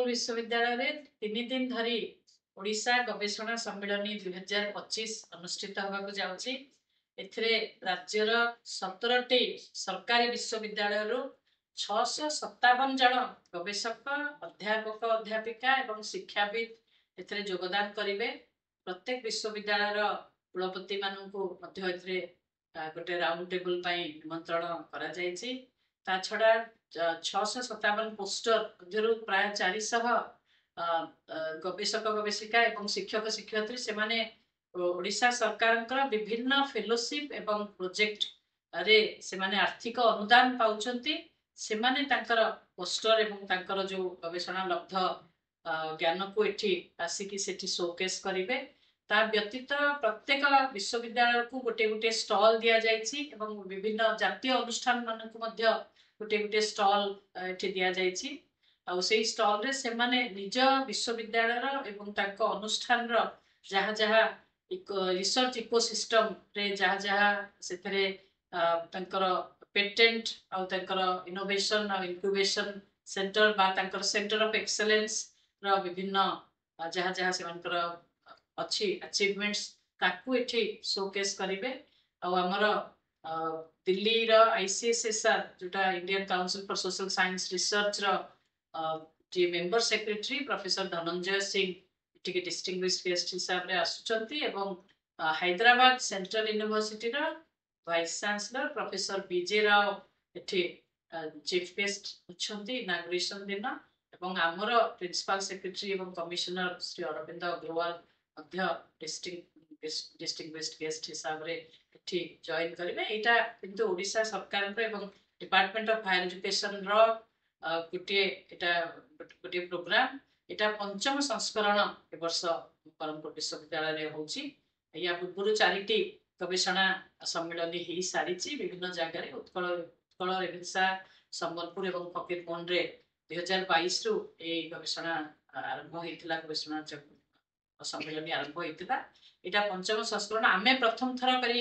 विश्वविद्यालय रे 3 दिन धरी ओडिशा गवेषणा सम्मेलनी 2025 अनुष्ठित होगा जाउची। एथिरे राज्यर 17टी सरकारी विश्वविद्यालय रु 657 जन गवेषक अध्यापक अध्यापिका एवं शिक्षाविद एथिरे योगदान करिवे। प्रत्येक विश्वविद्यालय कुलपति मानू गोटे राउंड टेबल निमंत्रण करा जायछि। ता छड़ा 657 पोस्टर प्राय 400 गवेषक गवेषिका एवं शिक्षक शिक्षयित्री से माने ओडिशा सरकार विभिन्न फेलोशिप एवं प्रोजेक्ट रे से माने आर्थिक अनुदान पाउछंती। से माने तांकर पोस्टर एवं तांकर जो गवेषणा लब्ध ज्ञान को एठी आसिकी सेठी शोकेस करिवे। ता व्यतीत प्रत्येक विश्वविद्यालय को गोटे गोटे स्टॉल दिया जायछि एवं विभिन्न जातीय अनुष्ठान मान को मध्य गोटे गोटे स्टॉल एठी दिया जायछि। आउ सेही स्टॉल रे से माने निज विश्वविद्यालय एवं तांको अनुष्ठान रो जहा जहा रिसर्च इकोसिस्टम रे जहा जहा सेतरे तांकर पेटेंट आउ तांकर इनोवेशन आउ इंक्यूबेशन सेंटर बा तांकर सेंटर ऑफ एक्सेलेंस रो विभिन्न जहा जहा से मानकर अच्छी अचीवमेंट्स ताकू एठी शोकेस करिवे। आउ हमर दिल्ली रो आईसीएसआर जोटा Indian council for social science research रो जी member secretary professor Dhananjay Singh टिके डिस्टिंग्विश्ड गेस्ट हिसाब रे आसुचंती एवं हैदराबाद सेंट्रल यूनिवर्सिटी रो vice chancellor professor BJ Rao एठी चीफ गेस्ट अछंती इनाग्रेशन दिन एवं हमर प्रिंसिपल सेक्रेटरी एवं कमिश्नर श्री अरविंद अग्रवाल मध्य डिस्टिंग्विश्ड गेस्ट हिसाब रे एठी जॉइन करिवे। एटा किंतु ओडिशा सरकार एवं डिपार्टमेंट ऑफ हायर एजुकेशन रो गोटे प्रोग्राम एटा पंचम संस्करण ए वर्ष परमपुर विश्वविद्यालय रे होची। या पूर्व 4टी गवेषणा सम्मेलनी ही सारी विभिन्न जगह उत्कल रेवेन्सा संबलपुर एवं फकीरमोहन रे 2022 रु ए गवेषणा आरंभ होइतिला। गवेषणा सम्मेलनी आरंभ होइतिला। एटा पंचम संस्करण आमे प्रथम थर करी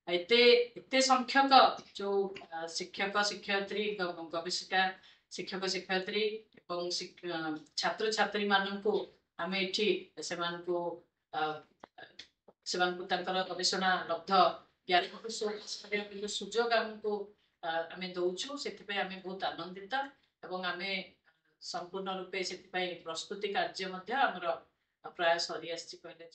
एते संख्यक जो शिक्षक शिक्षयित्री गवेषिका शिक्षक शिक्षयित्री एवं छात्र छात्री मानू आम एठी से गवेषणा लब्ध ज्ञान सुजोग आमको आम दौचु से बहुत आनंदित एवं आम संपूर्ण रूपे से प्रस्तुति कार्य प्राय सरी आसी कहले।